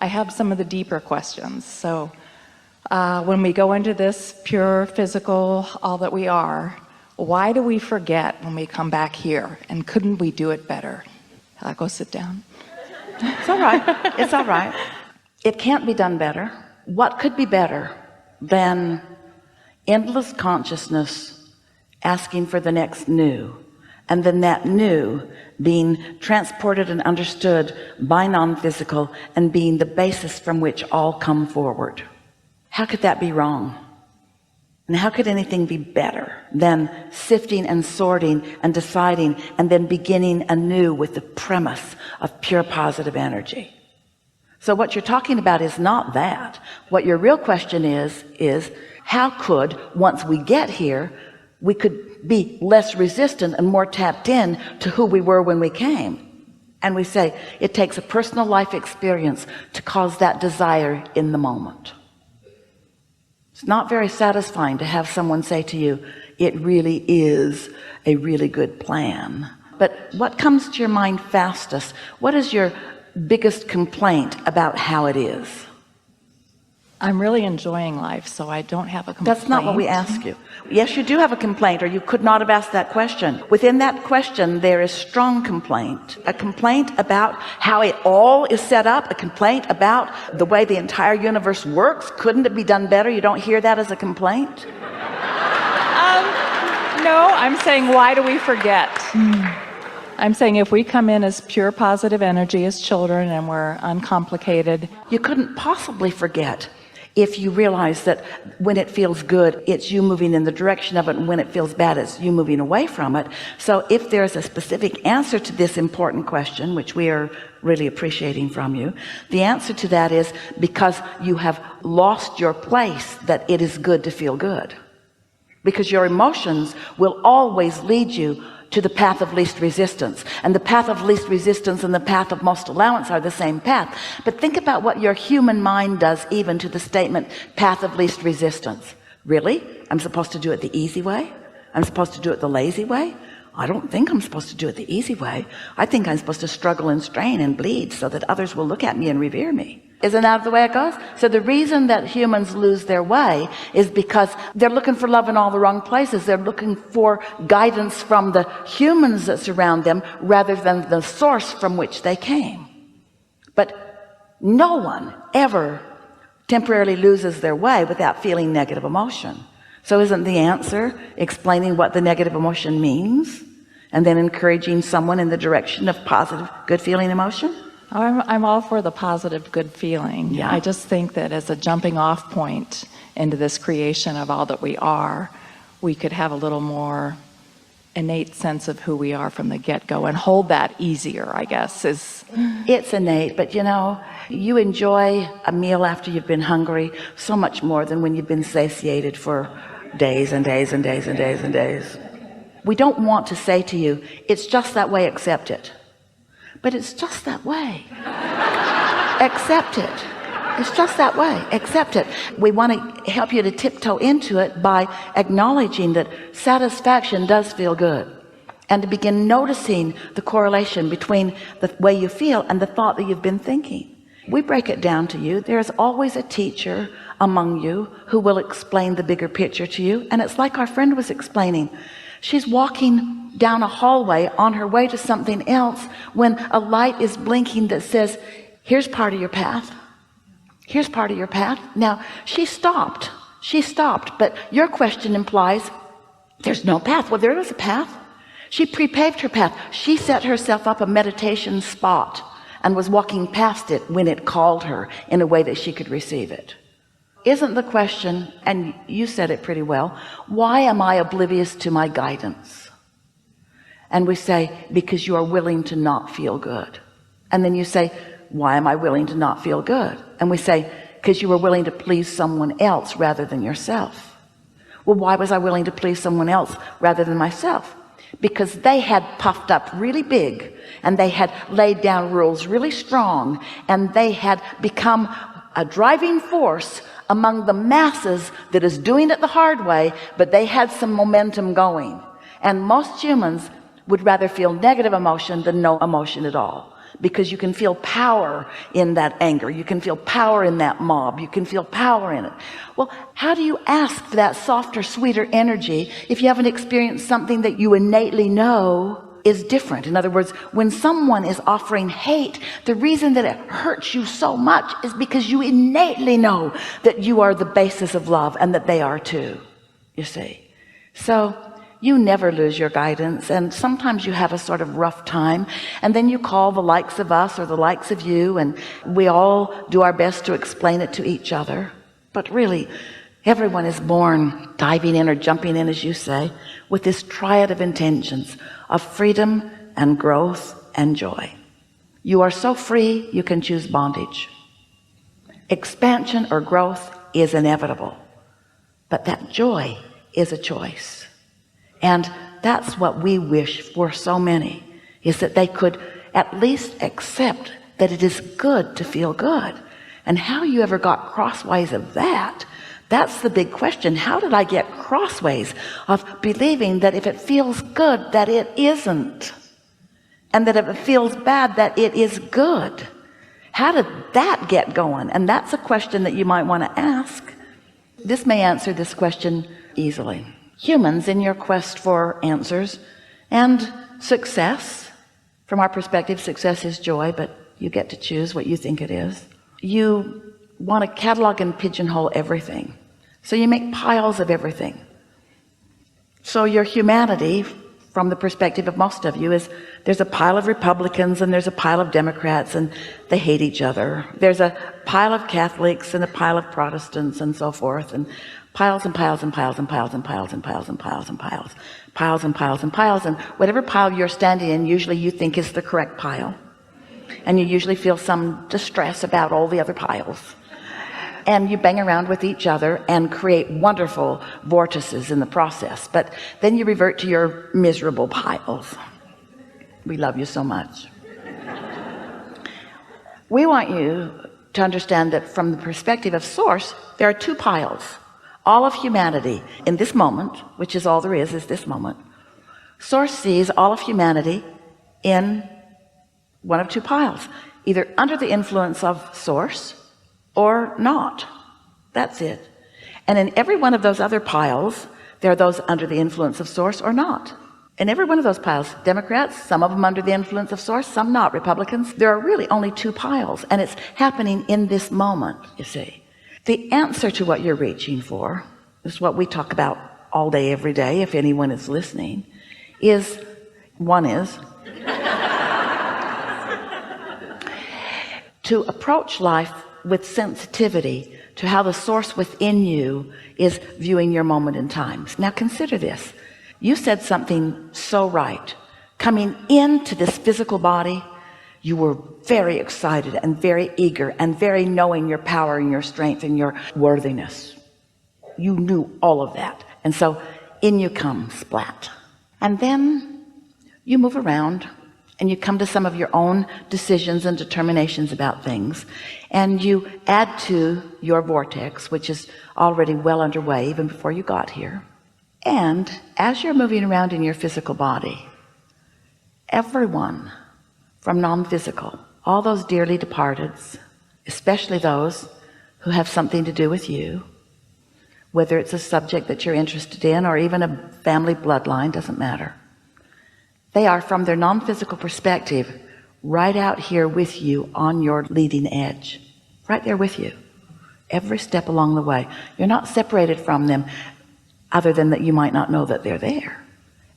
I have some of the deeper questions. So when we go into this pure physical, all that we are, why do we forget when we come back here? And couldn't we do it better? I'll go sit down. It's all right. It's all right. It can't be done better. What could be better than endless consciousness asking for the next new, and then that new being transported and understood by non-physical and being the basis from which all come forward? How could that be wrong? And how could anything be better than sifting and sorting and deciding and then beginning anew with the premise of pure positive energy? So what you're talking about is not that. What your real question is how could, once we get here, we could be less resistant and more tapped in to who we were when we came? And we say it takes a personal life experience to cause that desire in the moment. It's not very satisfying to have someone say to you, it really is a really good plan. But what comes to your mind fastest? What is your biggest complaint about how it is? I'm really enjoying life, so I don't have a complaint. That's not what we ask you. Yes, you do have a complaint, or you could not have asked that question. Within that question there is strong complaint, a complaint about how it all is set up, a complaint about the way the entire universe works. Couldn't it be done better? You don't hear that as a complaint? No, I'm saying, why do we forget? I'm saying if we come in as pure positive energy as children and we're uncomplicated. You couldn't possibly forget if you realize that when it feels good, it's you moving in the direction of it, and when it feels bad, it's you moving away from it. So if there's a specific answer to this important question, which we are really appreciating from you, the answer to that is because you have lost your place that it is good to feel good. Because your emotions will always lead you to the path of least resistance, and the path of least resistance and the path of most allowance are the same path. But think about what your human mind does even to the statement path of least resistance. Really? I'm supposed to do it the easy way? I'm supposed to do it the lazy way? I don't think I'm supposed to do it the easy way. I think I'm supposed to struggle and strain and bleed so that others will look at me and revere me. Isn't that the way it goes? So the reason that humans lose their way is because they're looking for love in all the wrong places. They're looking for guidance from the humans that surround them rather than the source from which they came. But no one ever temporarily loses their way without feeling negative emotion. So isn't the answer explaining what the negative emotion means and then encouraging someone in the direction of positive, good feeling emotion? I'm all for the positive, good feeling. Yeah. I just think that as a jumping off point into this creation of all that we are, we could have a little more innate sense of who we are from the get-go and hold that easier, I guess. It's innate, but you know, you enjoy a meal after you've been hungry so much more than when you've been satiated for days and days and days and days and days. We don't want to say to you, it's just that way, accept it. But it's just that way. Accept it. It's just that way. Accept it. We want to help you to tiptoe into it by acknowledging that satisfaction does feel good, and to begin noticing the correlation between the way you feel and the thought that you've been thinking. We break it down to you. There's always a teacher among you who will explain the bigger picture to you. And it's like our friend was explaining. She's walking down a hallway on her way to something else when a light is blinking that says, here's part of your path. Here's part of your path. Now she stopped, but your question implies there's no path. Well, there is a path. She pre-paved her path. She set herself up a meditation spot and was walking past it when it called her in a way that she could receive it. Isn't the question, and you said it pretty well, why am I oblivious to my guidance? And we say, because you are willing to not feel good. And then you say, why am I willing to not feel good? And we say, because you were willing to please someone else rather than yourself. Well, why was I willing to please someone else rather than myself? Because they had puffed up really big, and they had laid down rules really strong, and they had become a driving force among the masses that is doing it the hard way, but they had some momentum going. And most humans would rather feel negative emotion than no emotion at all. because you can feel power in that anger. You can feel power in that mob. You can feel power in it. Well, how do you ask for that softer, sweeter energy if you haven't experienced something that you innately know is different? In other words, when someone is offering hate, the reason that it hurts you so much is because you innately know that you are the basis of love and that they are too, you see. So you never lose your guidance, and sometimes you have a sort of rough time, and then you call the likes of us or the likes of you, and we all do our best to explain it to each other. But really, everyone is born diving in or jumping in, as you say, with this triad of intentions of freedom and growth and joy. You are so free, you can choose bondage. Expansion or growth is inevitable, but that joy is a choice. And that's what we wish for so many, is that they could at least accept that it is good to feel good. And how you ever got crossways of that, that's the big question. How did I get crossways of believing that if it feels good, that it isn't, and that if it feels bad, that it is good? How did that get going? And that's a question that you might want to ask. This may answer this question easily. Humans, in your quest for answers and success, from our perspective, success is joy, but you get to choose what you think it is. You want to catalog and pigeonhole everything, so you make piles of everything. So your humanity, from the perspective of most of you, is there's a pile of Republicans and there's a pile of Democrats, and they hate each other. There's a pile of Catholics and a pile of Protestants and so forth, and piles and piles and piles and piles and piles and piles and piles and piles, piles and piles and piles. And whatever pile you're standing in, usually you think is the correct pile, and you usually feel some distress about all the other piles, and you bang around with each other and create wonderful vortices in the process. But then you revert to your miserable piles. We love you so much. We want you to understand that from the perspective of Source, there are two piles. All of humanity in this moment, which is all there is this moment. Source sees all of humanity in one of two piles, either under the influence of Source or not. That's it. And in every one of those other piles, there are those under the influence of Source or not. In every one of those piles, Democrats, some of them under the influence of Source, some not. Republicans, there are really only two piles, and it's happening in this moment, you see. The answer to what you're reaching for is what we talk about all day, every day, if anyone is listening, is to approach life with sensitivity to how the source within you is viewing your moment in time. Now consider this. You said something so right. Coming into this physical body, you were very excited and very eager and very knowing your power and your strength and your worthiness. You knew all of that. And so in you come splat. And then you move around and you come to some of your own decisions and determinations about things, and you add to your vortex, which is already well underway even before you got here. And as you're moving around in your physical body, everyone from non-physical, all those dearly departeds, especially those who have something to do with you, whether it's a subject that you're interested in or even a family bloodline, doesn't matter. They are, from their non-physical perspective, right out here with you on your leading edge, right there with you, every step along the way. You're not separated from them, other than that you might not know that they're there,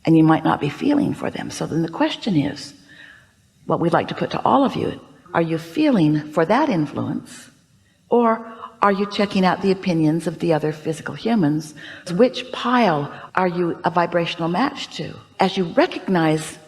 and you might not be feeling for them. So then the question is, what we'd like to put to all of you, are you feeling for that influence, or are you checking out the opinions of the other physical humans? Which pile are you a vibrational match to? As you recognize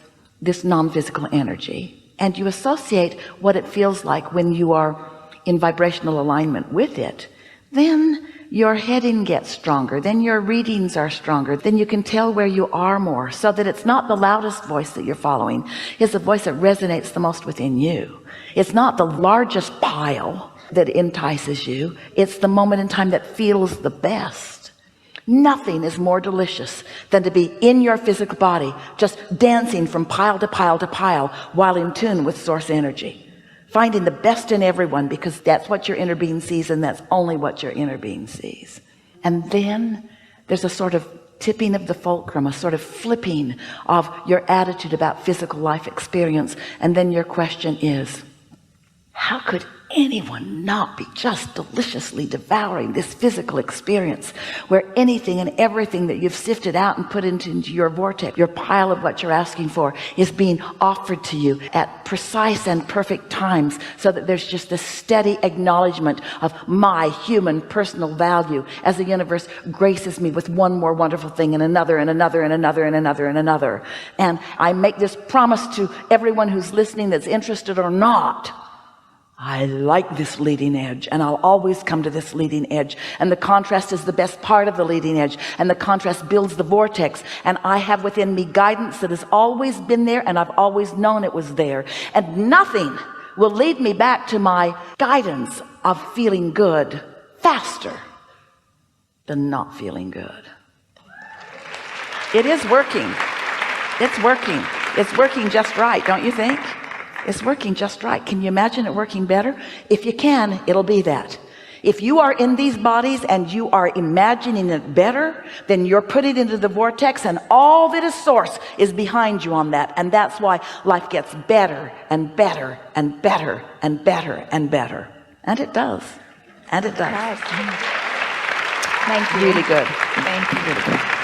this non-physical energy and you associate what it feels like when you are in vibrational alignment with it, then your heading gets stronger, then your readings are stronger, then you can tell where you are more, so that it's not the loudest voice that you're following, it's the voice that resonates the most within you. It's not the largest pile that entices you, it's the moment in time that feels the best. Nothing is more delicious than to be in your physical body, just dancing from pile to pile to pile while in tune with source energy, finding the best in everyone, because that's what your inner being sees, and that's only what your inner being sees. And then there's a sort of tipping of the fulcrum, a sort of flipping of your attitude about physical life experience. And then your question is, how could anyone not be just deliciously devouring this physical experience, where anything and everything that you've sifted out and put into your vortex, your pile of what you're asking for, is being offered to you at precise and perfect times, so that there's just a steady acknowledgement of my human personal value as the universe graces me with one more wonderful thing, and another, and another, and another, and another, and another. And I make this promise to everyone who's listening, that's interested or not: I like this leading edge, and I'll always come to this leading edge, and the contrast is the best part of the leading edge, and the contrast builds the vortex, and I have within me guidance that has always been there, and I've always known it was there, and nothing will lead me back to my guidance of feeling good faster than not feeling good. It is working. It's working. It's working just right, don't you think? It's working just right. Can you imagine it working better? If you can, it'll be that. If you are in these bodies and you are imagining it better, then you're putting it into the vortex, and all that is source is behind you on that. And that's why life gets better and better and better and better and better. And it does. And it does. Thank you. Really good. Thank you. Really good.